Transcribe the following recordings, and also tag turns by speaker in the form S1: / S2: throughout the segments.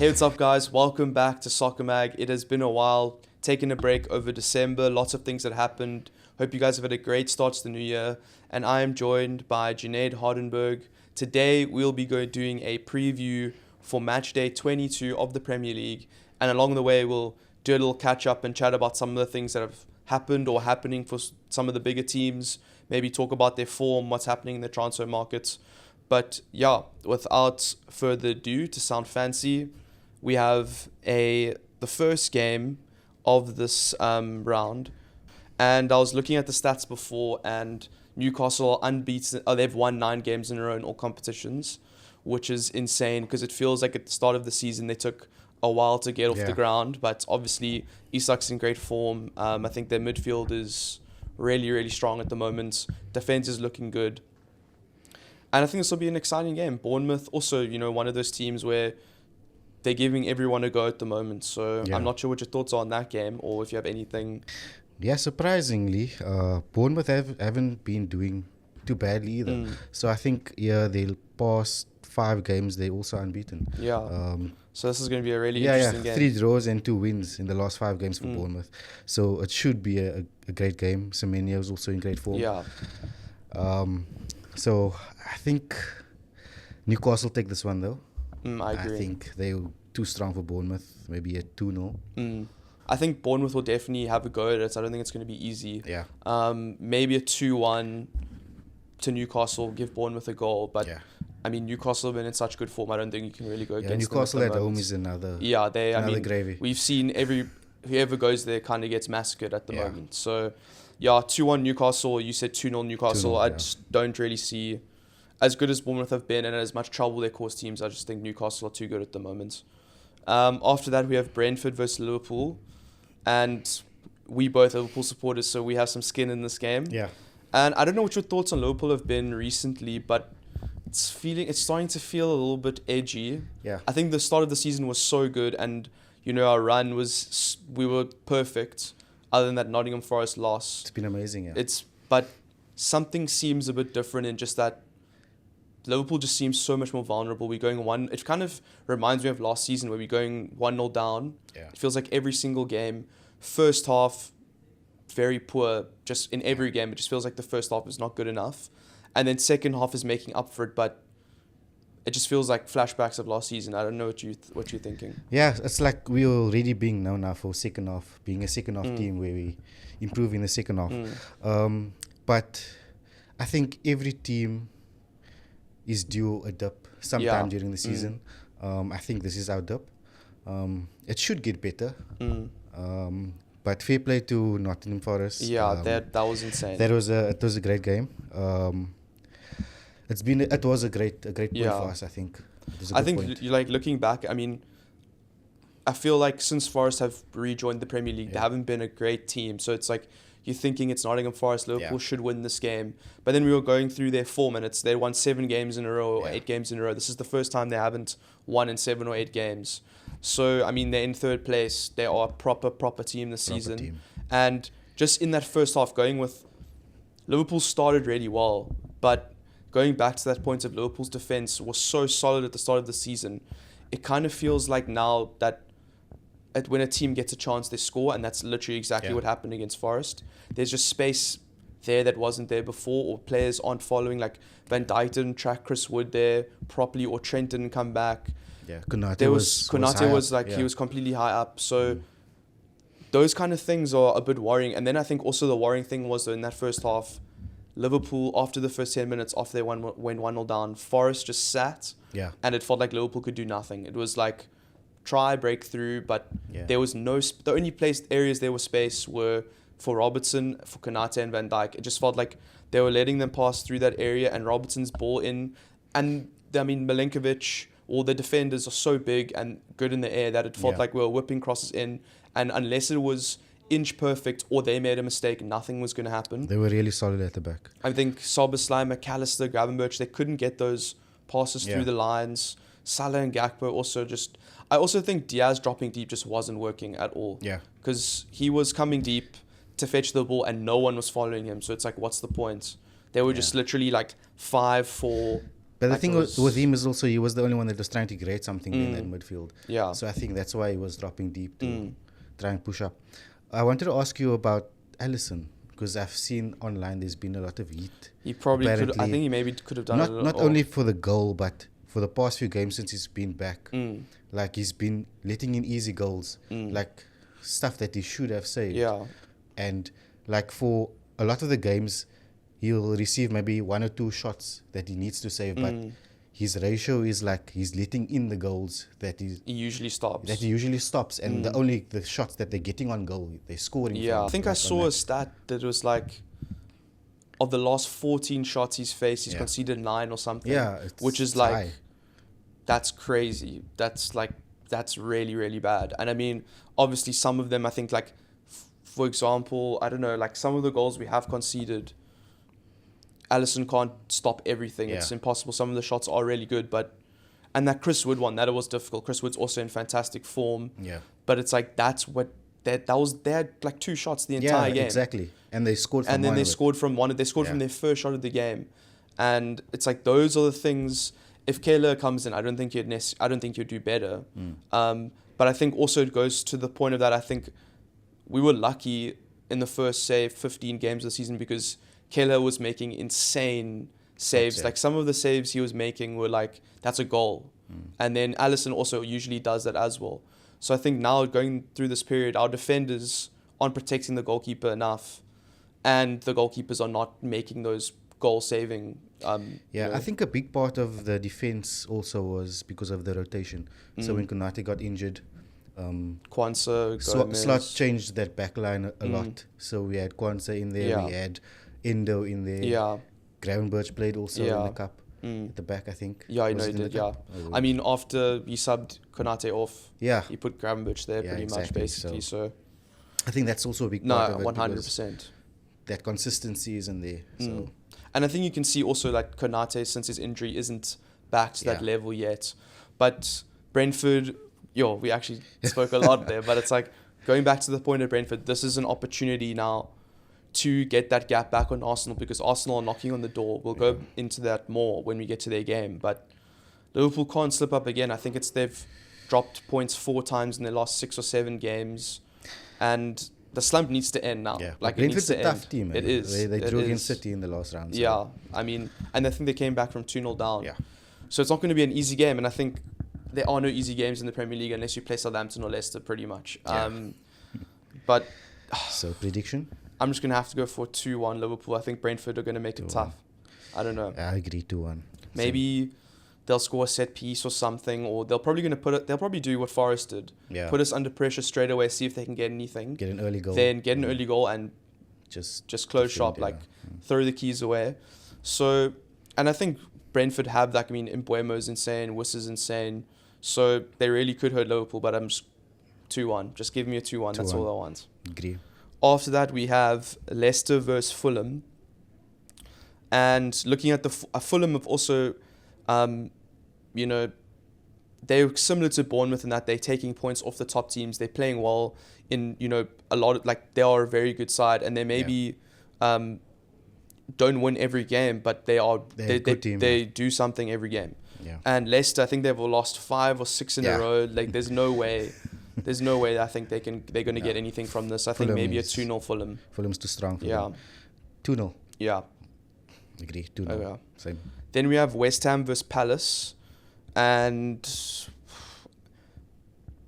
S1: Hey, what's up, guys? Welcome back to Soccermag. It has been a while, taking a break over December, lots of things that happened. Hope you guys have had a great start to the new year. And I am joined by Junaid Hardenberg. Today, we'll be doing a preview for Matchday 22 of the Premier League. And along the way, we'll do a little catch up and chat about some of the things that have happened or happening for some of the bigger teams. Maybe talk about their form, what's happening in the transfer markets. But yeah, without further ado, to sound fancy, we have the first game of this round, and I was looking at the stats before, and Newcastle are unbeaten. They've won 9 games in a row in all competitions, which is insane because it feels like at the start of the season they took a while to get off the ground. But obviously, Isak's in great form. I think their midfield is really, really strong at the moment. Defense is looking good. And I think this will be an exciting game. Bournemouth also, one of those teams where they're giving everyone a go at the moment. So I'm not sure what your thoughts are on that game or if you have anything.
S2: Yeah, surprisingly, Bournemouth haven't been doing too badly either. So I think, they'll pass 5 games. They're also unbeaten.
S1: Yeah. So this is going to be a really interesting game.
S2: 3 draws and 2 wins in the last 5 games for Bournemouth. So it should be a great game. Semenyo is also in great form.
S1: Yeah.
S2: So I think Newcastle take this one though.
S1: I agree.
S2: I think they're too strong for Bournemouth. Maybe a 2-0.
S1: I think Bournemouth will definitely have a go at it. I don't think it's going to be easy.
S2: Yeah.
S1: Maybe a 2-1 to Newcastle, give Bournemouth a goal. But, I mean, Newcastle have been in such good form, I don't think you can really go against
S2: Newcastle
S1: them
S2: at home is another gravy.
S1: We've seen whoever goes there kind of gets massacred at the moment. So, 2-1 Newcastle. You said 2-0 Newcastle.
S2: 2-0,
S1: I just don't really see, as good as Bournemouth have been and as much trouble they cause teams, I just think Newcastle are too good at the moment. After that, we have Brentford versus Liverpool. And we both are Liverpool supporters, so we have some skin in this game.
S2: Yeah.
S1: And I don't know what your thoughts on Liverpool have been recently, but it's starting to feel a little bit edgy.
S2: Yeah.
S1: I think the start of the season was so good, and our run we were perfect. Other than that Nottingham Forest loss,
S2: It's been amazing. Yeah.
S1: But something seems a bit different in just that Liverpool just seems so much more vulnerable. We're going it kind of reminds me of last season where we're going 1-0 down.
S2: Yeah.
S1: It feels like every single game. First half, very poor, just in every game. It just feels like the first half is not good enough. And then second half is making up for it, but it just feels like flashbacks of last season. I don't know what you're thinking.
S2: Yeah, it's like we're already being known now for second half, being a second half team where we improve in the second half. But I think every team is due a dip sometime during the season. I think this is our dip. It should get better. But fair play to Nottingham Forest.
S1: Yeah, that was insane.
S2: It was a great game. It was a great point for us. I think.
S1: I think looking back. I mean, I feel like since Forest have rejoined the Premier League, they haven't been a great team. So it's like you're thinking it's Nottingham Forest, Liverpool should win this game. But then we were going through their form, and they won 7 games in a row or 8 games in a row. This is the first time they haven't won in 7 or 8 games. So I mean, they're in 3rd place. They are a proper team this season. And just in that first half, going with Liverpool started really well, but going back to that point of Liverpool's defense was so solid at the start of the season. It kind of feels like now that when a team gets a chance, they score, and that's literally exactly what happened against Forest. There's just space there that wasn't there before, or players aren't following. Like Van Dijk didn't track Chris Wood there properly, or Trent didn't come back.
S2: Yeah, Konate was
S1: he was completely high up. So those kind of things are a bit worrying. And then I think also the worrying thing was that in that first half, Liverpool, after the first 10 minutes, after they went 1-0 down, Forest just sat.
S2: Yeah.
S1: And it felt like Liverpool could do nothing. It was like try, break through, but there was the only areas there was space were for Robertson, for Konate and Van Dijk. It just felt like they were letting them pass through that area, and Robertson's ball in. And I mean, Milinkovic, all the defenders are so big and good in the air that it felt like we were whipping crosses in. And unless it was inch perfect or they made a mistake, nothing was going to happen.
S2: They were really solid at the back.
S1: I think Szoboszlai, McAllister, Gravenberch, they couldn't get those passes through the lines. Salah and Gakpo also I also think Diaz dropping deep just wasn't working at all.
S2: Yeah.
S1: Because he was coming deep to fetch the ball and no one was following him. So it's like, what's the point? They were just literally like 5-4
S2: But the
S1: Like,
S2: thing
S1: it was-
S2: with him is also he was the only one that was trying to create something in that
S1: Mm.
S2: midfield.
S1: Yeah.
S2: So I think that's why he was dropping deep to
S1: Mm.
S2: try and push up. I wanted to ask you about Allison because I've seen online there's been a lot of heat.
S1: He probably could. I
S2: Apparently-
S1: think he maybe could have done it a little
S2: Not
S1: more.
S2: only for the goal, but for the past few games since he's been back.
S1: Mm.
S2: Like he's been letting in easy goals,
S1: Mm.
S2: like stuff that he should have saved.
S1: Yeah.
S2: And like for a lot of the games, he'll receive maybe 1 or 2 shots that he needs to save, but
S1: Mm.
S2: his ratio is like he's letting in the goals that
S1: He usually stops.
S2: he usually stops, and the shots that they're getting on goal, they're scoring.
S1: Yeah,
S2: from,
S1: I think I
S2: like, on
S1: saw
S2: that.
S1: a stat that was like, of the last 14 shots he's faced, he's
S2: Yeah.
S1: conceded 9 or something.
S2: Yeah,
S1: which is
S2: it's
S1: like,
S2: high.
S1: that's crazy. That's really, really bad. And I mean, obviously, some of them, I think, like, for example, I don't know, like some of the goals we have conceded, Allison can't stop everything.
S2: Yeah.
S1: It's impossible. Some of the shots are really good, and that Chris Wood one, that was difficult. Chris Wood's also in fantastic form.
S2: Yeah,
S1: But it's like, that's what, they had like 2 shots the entire game.
S2: exactly, and they scored. From
S1: And then
S2: one
S1: they
S2: of it.
S1: scored from one. They scored from
S2: Yeah.
S1: their first shot of the game, and it's like, those are the things. If Kayla comes in, I don't think you'd do better. But I think also it goes to the point of that. I think we were lucky in the first, say, 15 games of the season because Kayla was making insane saves.
S2: Saves.
S1: Like some of the saves he was making were like, that's a goal. And then Allison also usually does that as well. So I think now going through this period, our defenders aren't protecting the goalkeeper enough, and the goalkeepers are not making those goal-saving.
S2: I think a big part of the defense also was because of the rotation. So when Konate got injured,
S1: Kwanzaa, Gomez.
S2: Slot changed that back line a lot. So we had Kwanzaa in there,
S1: Yeah.
S2: we had Endo in there.
S1: Yeah.
S2: Gravenberch played also in
S1: Yeah.
S2: the cup at the back, I think.
S1: Yeah, I
S2: Was
S1: know
S2: it
S1: he
S2: in the
S1: did, yeah.
S2: cup? Oh,
S1: I mean, after he subbed Konate off,
S2: yeah,
S1: he put Gravenberch there
S2: Yeah,
S1: pretty much,
S2: exactly.
S1: basically. So,
S2: I think that's also a big
S1: no,
S2: part of it.
S1: 100%.
S2: because that consistency isn't there. So
S1: And I think you can see also that Konate, since his injury, isn't back to that
S2: Yeah.
S1: level yet. But Brentford, we actually spoke a lot there, but it's like, going back to the point of Brentford, this is an opportunity now to get that gap back on Arsenal, because Arsenal are knocking on the door. We'll go into that more when we get to their game. But Liverpool can't slip up again. I think they've dropped points 4 times in their last 6 or 7 games. And the slump needs to end now.
S2: yeah,
S1: Like, it
S2: Brentford's
S1: needs to
S2: a tough
S1: end.
S2: team.
S1: It is.
S2: They
S1: It
S2: drew against
S1: is.
S2: City in the last round. So
S1: Yeah, I mean, and I think they came back from 2-0 down.
S2: Yeah.
S1: So it's not going to be an easy game, and I think there are no easy games in the Premier League unless you play Southampton or Leicester, pretty much.
S2: Yeah.
S1: But
S2: So prediction?
S1: I'm just going to have to go for 2-1 Liverpool. I think Brentford are going to make it
S2: 2-1.
S1: tough. I don't know.
S2: I agree 2-1.
S1: Maybe they'll score a set piece or something, or they'll probably do what Forest did.
S2: Yeah.
S1: Put us under pressure straight away, see if they can get anything.
S2: Get an early goal.
S1: Then get an early goal and
S2: just
S1: close
S2: defend,
S1: shop,
S2: yeah.
S1: like throw the keys away. So, and I think Brentford have that. I mean, Mbuemo's insane, Wiss is insane. So they really could hurt Liverpool, but I'm just 2-1. Just give me a 2-1. That's
S2: 2-1.
S1: all I want.
S2: Agree.
S1: After that, we have Leicester versus Fulham. And looking at Fulham have also, they're similar to Bournemouth in that they're taking points off the top teams. They're playing well in, a lot of, like, they are a very good side, and they maybe don't win every game, but
S2: They're a good team,
S1: they do something every game.
S2: Yeah.
S1: And Leicester, I think they've lost 5 or 6 in
S2: Yeah.
S1: a row. Like, there's no way I think they're going to get anything from this. I think
S2: Fulham
S1: maybe a
S2: is-
S1: 2-0 Fulham.
S2: Fulham's too strong for
S1: Yeah.
S2: them. 2-0.
S1: Yeah.
S2: Agree. 2-0.
S1: Okay.
S2: Same.
S1: Then we have West Ham versus Palace. And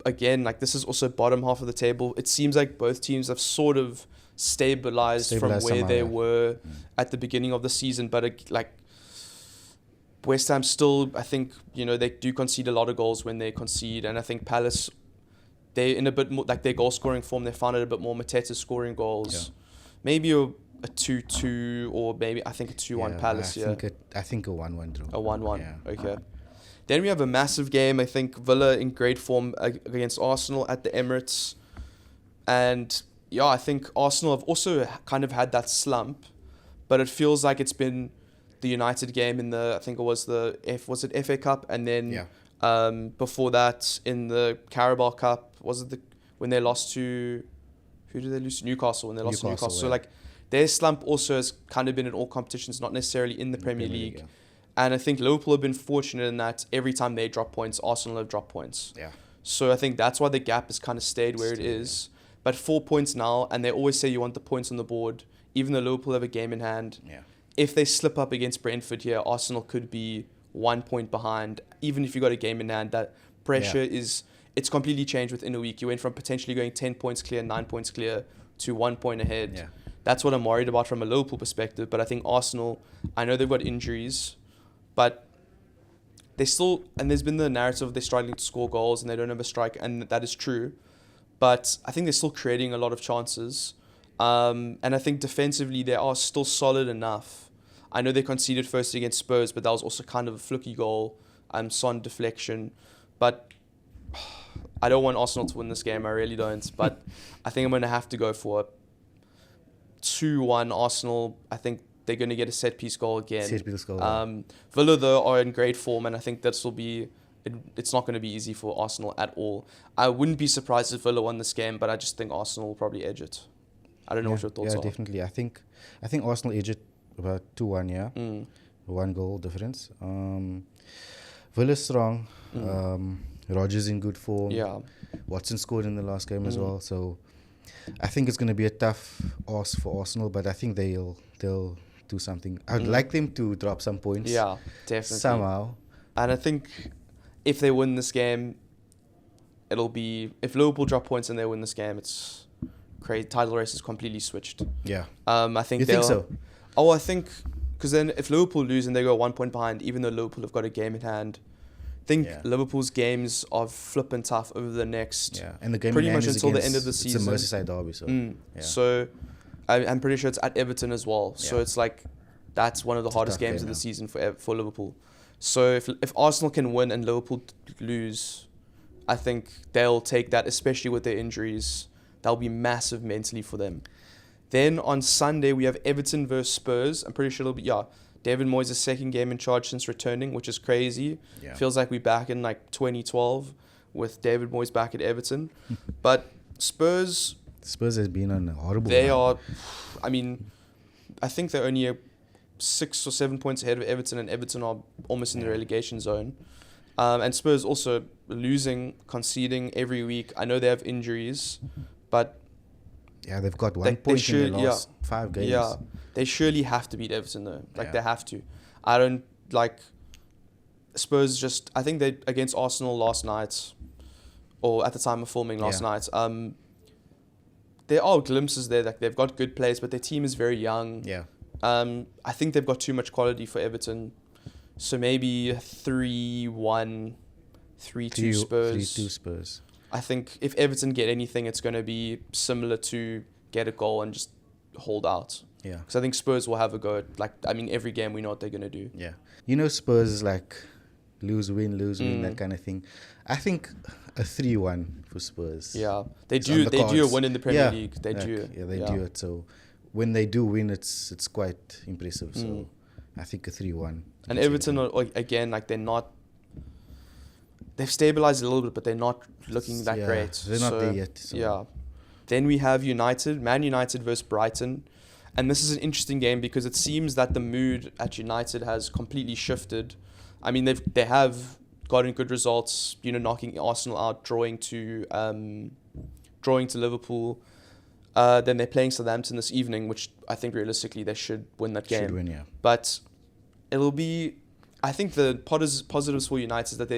S1: again, like, this is also bottom half of the table. It seems like both teams have sort of stabilized from
S2: Stabilized
S1: where
S2: somehow,
S1: they
S2: yeah.
S1: were at the beginning of the season. But West Ham still, I think, they do concede a lot of goals when they concede. And I think Palace, they're in a bit more, like, their goal scoring form, they found it a bit more. Mateta scoring goals.
S2: Yeah.
S1: Maybe a 2-2 or maybe, I think, a 2-1 Palace,
S2: I think a 1-1 draw.
S1: A 1-1.
S2: Yeah.
S1: Okay. Then we have a massive game. I think Villa in great form against Arsenal at the Emirates. And yeah, I think Arsenal have also kind of had that slump, but it feels like it's been the United game in I think it was FA Cup, and then before that in the Carabao Cup, when they lost to, who did they lose to? Newcastle, when they lost to Newcastle. So
S2: yeah.
S1: like, their slump also has kind of been in all competitions, not necessarily in the Premier League.
S2: Yeah.
S1: And I think Liverpool have been fortunate in that every time they drop points, Arsenal have dropped points.
S2: Yeah.
S1: So I think that's why the gap has kind of stayed where it is. But 4 points now, and they always say you want the points on the board, even though Liverpool have a game in hand.
S2: Yeah.
S1: If they slip up against Brentford here, Arsenal could be 1 point behind. Even if you got a game in hand, that pressure it's completely changed within a week. You went from potentially going 10 points clear, 9 points clear, to 1 point ahead.
S2: Yeah.
S1: That's what I'm worried about from a Liverpool perspective. But I think Arsenal, I know they've got injuries, but they still, and there's been the narrative they're struggling to score goals and they don't have a strike, and that is true. But I think they're still creating a lot of chances. And I think defensively they are still solid enough. I know they conceded first against Spurs, but that was also kind of a fluky goal, Son deflection. But I don't want Arsenal to win this game, I really don't. But I think I'm going to have to go for a 2-1 Arsenal. I think they're going to get a set-piece goal again.
S2: Set-piece goal.
S1: Villa, though, are in great form, and I think this will be... It's not going to be easy for Arsenal at all. I wouldn't be surprised if Villa won this game, but I just think Arsenal will probably edge it. I don't know what your thoughts are.
S2: Yeah, definitely. I think Arsenal edge it about 2-1, yeah. 1 goal difference. Villa's strong. Rodgers in good form.
S1: Yeah.
S2: Watson scored in the last game as well. So I think it's going to be a tough ask for Arsenal, but I think they'll do something. I'd like them to drop some points.
S1: Yeah, definitely.
S2: Somehow.
S1: And I think if they win this game, it'll be... If Liverpool drop points and they win this game, it's crazy. Title race is completely switched.
S2: Yeah.
S1: I think
S2: you think so?
S1: Oh, I think... Because then if Liverpool lose and they go 1 point behind, even though Liverpool have got a game in hand, I think Liverpool's games are flipping tough over the next...
S2: Yeah, and the game
S1: pretty
S2: in hand
S1: much
S2: is
S1: until the end of the season.
S2: It's a Merseyside derby, so...
S1: So I'm pretty sure it's at Everton as well. So it's like... That's one of the hardest games of the season for Liverpool. So if Arsenal can win and Liverpool lose, I think they'll take that, especially with their injuries. That'll be massive mentally for them. Then on Sunday, we have Everton versus Spurs. I'm pretty sure it'll be, David Moyes' second game in charge since returning, which is crazy.
S2: Yeah.
S1: Feels like we're back in like 2012 with David Moyes back at Everton. But Spurs
S2: has been on a horrible
S1: run. I mean, I think they're only 6 or 7 points ahead of Everton, and Everton are almost in the relegation zone. And Spurs also losing, conceding every week. I know they have injuries, but...
S2: Yeah, they've got 1 point in the last 5 games.
S1: Yeah, they surely have to beat Everton, though. They have to. I don't, Spurs just... I think they, against Arsenal last night, or at the time of filming last night, there are glimpses there. Like, they've got good players, but their team is very young.
S2: Yeah.
S1: I think they've got too much quality for Everton. So maybe 3-1, 3-2 Spurs.
S2: 3-2 Spurs.
S1: I think if Everton get anything, it's going to be similar to get a goal and just hold out.
S2: Yeah.
S1: Because I think Spurs will have a go at, every game we know what they're going to do.
S2: Yeah. You know, Spurs is like lose, win, that kind of thing. I think a 3-1 for Spurs.
S1: Yeah. They do a win in the Premier League. They do.
S2: Yeah, they do it. So when they do win, it's quite impressive. So I think a 3-1.
S1: And Everton, again, they're not... They've stabilized a little bit, but they're not looking that great.
S2: They're not there yet. So.
S1: Yeah. Then we have Man United versus Brighton. And this is an interesting game because it seems that the mood at United has completely shifted. I mean, they have gotten good results, knocking Arsenal out, drawing to Liverpool. Then they're playing Southampton this evening, which I think realistically they should win that game.
S2: Should win, yeah.
S1: But it'll be... I think the positives for United is that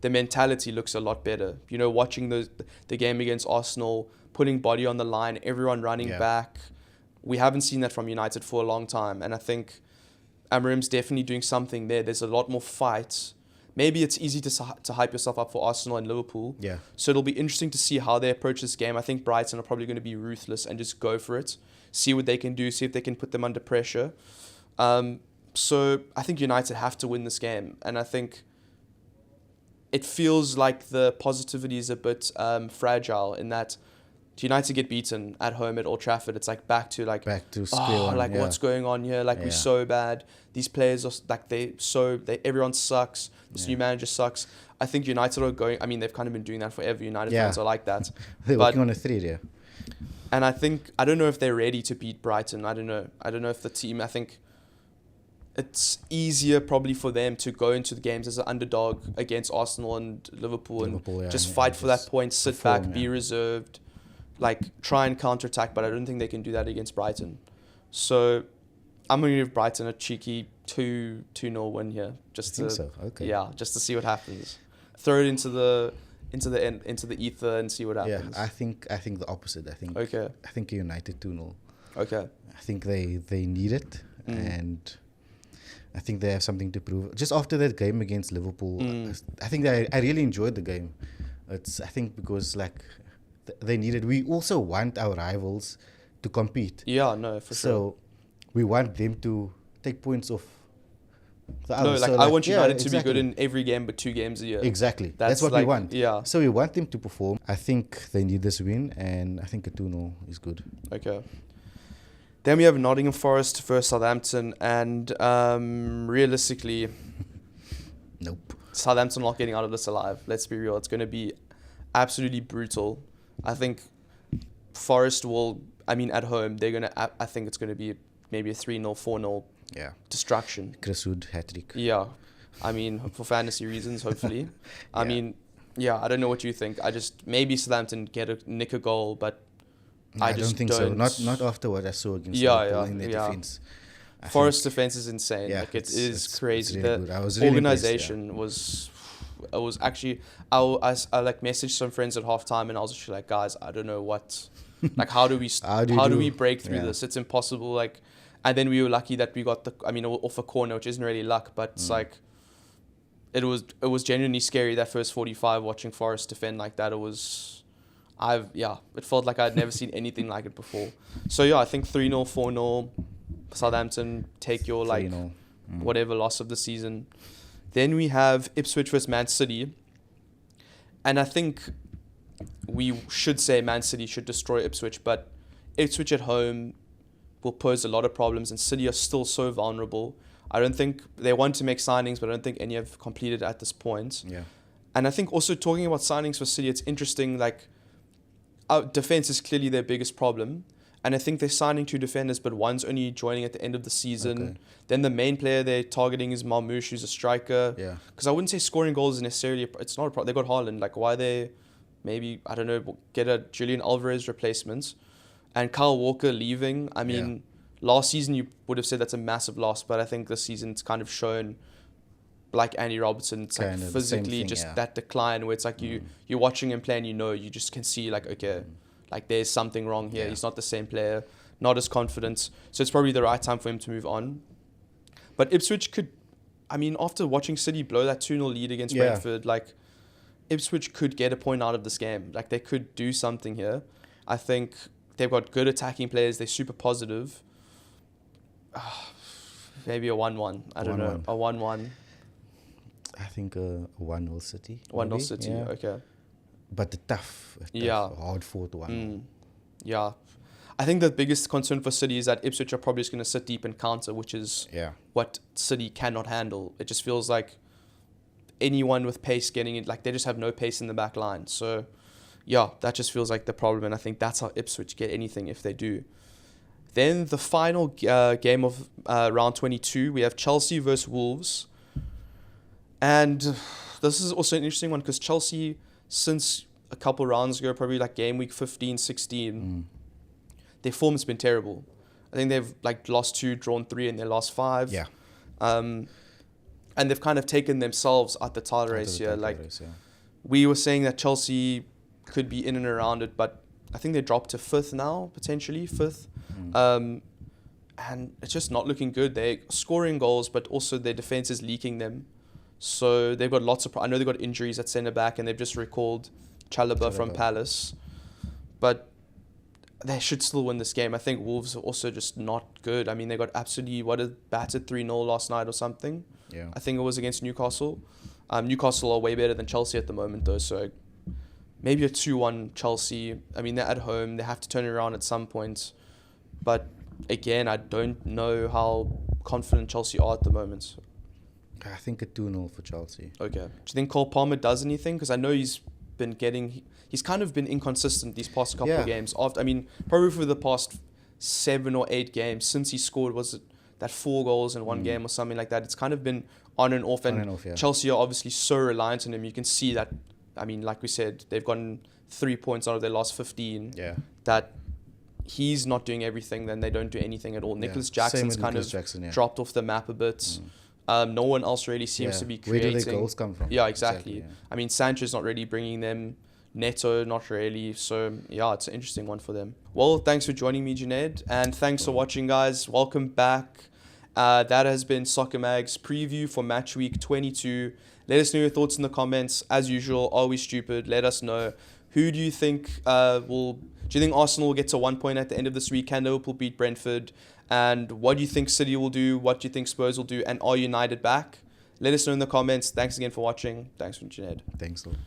S1: their mentality looks a lot better. Watching the game against Arsenal, putting body on the line, everyone running back. We haven't seen that from United for a long time. And I think Amarim's definitely doing something there. There's a lot more fight. Maybe it's easy to hype yourself up for Arsenal and Liverpool.
S2: Yeah.
S1: So it'll be interesting to see how they approach this game. I think Brighton are probably going to be ruthless and just go for it. See what they can do. See if they can put them under pressure. So I think United have to win this game. And I think it feels like the positivity is a bit fragile in that United get beaten at home at Old Trafford. It's back to
S2: square one.
S1: What's going on here? We're so bad. These players are everyone sucks. This new manager sucks. I think United are going. I mean, they've kind of been doing that forever. United fans are like that.
S2: They're working on a thread, yeah.
S1: And I don't know if they're ready to beat Brighton. I don't know if the team. I think it's easier probably for them to go into the games as an underdog against Arsenal and Liverpool and just fight for that point, sit back, be reserved, like try and counterattack. But I don't think they can do that against Brighton. So I'm going to give Brighton a cheeky 2-0 win here. Just Yeah, just to see what happens. Throw it into the ether and see what happens.
S2: Yeah, I think the opposite. I think United 2-0.
S1: Okay.
S2: I think they need it, and I think they have something to prove. Just after that game against Liverpool, I think I really enjoyed the game. I think because like they needed. We also want our rivals to compete.
S1: Yeah, no, for sure.
S2: So we want them to take points off the others.
S1: I want United to be good in every game but 2 games a year.
S2: Exactly. That's what we want.
S1: Yeah.
S2: So we want them to perform. I think they need this win, and I think a 2-0 is good.
S1: Okay. Then we have Nottingham Forest versus Southampton, and realistically,
S2: nope.
S1: Southampton not getting out of this alive. Let's be real. It's going to be absolutely brutal. I think Forest will, at home, I think it's going to be maybe a 3-0, 4-0 destruction.
S2: Chris Wood hat-trick.
S1: Yeah. For fantasy reasons, hopefully. I don't know what you think. Maybe Southampton nick a goal, but I don't think so.
S2: Not after what I saw against Liverpool in their defense.
S1: Forest defense is insane.
S2: Yeah,
S1: it is crazy.
S2: Really
S1: the
S2: I was really
S1: organization was actually. I messaged some friends at halftime, and I was actually like, guys, I don't know what. How do we break through this? It's impossible. And then we were lucky that we got off a corner, which isn't really luck, but it's it was genuinely scary that first 45 watching Forest defend like that. It felt like I'd never seen anything like it before. So I think 3-0, 4-0, Southampton take your whatever loss of the season. Then we have Ipswich versus Man City, and I think we should say Man City should destroy Ipswich, but Ipswich at home will pose a lot of problems, and City are still so vulnerable. I don't think they want to make signings, but I don't think any have completed at this point.
S2: Yeah.
S1: And I think also talking about signings for City, it's interesting, our defense is clearly their biggest problem. And I think they're signing 2 defenders, but one's only joining at the end of the season. Okay. Then the main player they're targeting is Marmoush, who's a striker.
S2: Yeah.
S1: Because I wouldn't say scoring goals is necessarily... It's not a problem. They got Haaland. Why they... Maybe, I don't know, get a Julian Alvarez replacement. And Kyle Walker leaving. Last season you would have said that's a massive loss, but I think this season it's kind of shown... Like Andy Robertson, it's physically that decline where it's you're watching him play and you just can see there's something wrong here. He's not the same player, not as confident. So it's probably the right time for him to move on. But Ipswich could, after watching City blow that 2-0 lead against Brentford, Ipswich could get a point out of this game. They could do something here. I think they've got good attacking players. They're super positive. Maybe a 1-1. I don't know. A 1-1.
S2: I think a 1-0 City.
S1: 1-0 City, okay.
S2: But the tough hard-fought one.
S1: Yeah. I think the biggest concern for City is that Ipswich are probably just going to sit deep and counter, which is what City cannot handle. It just feels like anyone with pace getting it, they just have no pace in the back line. So, that just feels like the problem, and I think that's how Ipswich get anything if they do. Then the final game of round 22, we have Chelsea versus Wolves. And this is also an interesting one because Chelsea, since a couple rounds ago, probably game week 15, 16, their form has been terrible. I think they've lost 2, drawn 3 in their last 5.
S2: Yeah.
S1: And they've kind of taken themselves out the title race here. We were saying that Chelsea could be in and around it, but I think they dropped to 5th now, potentially 5th. And it's just not looking good. They're scoring goals, but also their defense is leaking them. So they've got lots of... I know they've got injuries at centre-back, and they've just recalled Chalobah from Palace. But they should still win this game. I think Wolves are also just not good. They got absolutely... battered 3-0 last night or something.
S2: Yeah.
S1: I think it was against Newcastle. Newcastle are way better than Chelsea at the moment, though. So maybe a 2-1 Chelsea. They're at home. They have to turn it around at some point. But again, I don't know how confident Chelsea are at the moment.
S2: I think a 2-0 for Chelsea.
S1: Okay. Do you think Cole Palmer does anything? Because I know he's kind of been inconsistent these past couple of games. Probably for the past 7 or 8 games since he scored, was it that 4 goals in one game or something like that. It's kind of been on and off. And
S2: Yeah.
S1: Chelsea are obviously so reliant on him. You can see that, I mean, like we said, they've gotten 3 points out of their last 15.
S2: Yeah.
S1: That he's not doing everything, then they don't do anything at all. Nicholas Jackson's kind of dropped off the map a bit. No one else really seems to be creating.
S2: Where do their goals come from?
S1: Yeah, exactly. I mean, Sancho's not really bringing them. Neto, not really. So, yeah, it's an interesting one for them. Well, thanks for joining me, Junaid. And thanks for watching, guys. Welcome back. That has been Soccermag's preview for match week 22. Let us know your thoughts in the comments. As usual, are we stupid? Let us know. Who do you think do you think Arsenal will get to 1 point at the end of this week? Can Liverpool beat Brentford? And what do you think City will do? What do you think Spurs will do? And are United back? Let us know in the comments. Thanks again for watching. Thanks from Junaid.
S2: Thanks, Lord.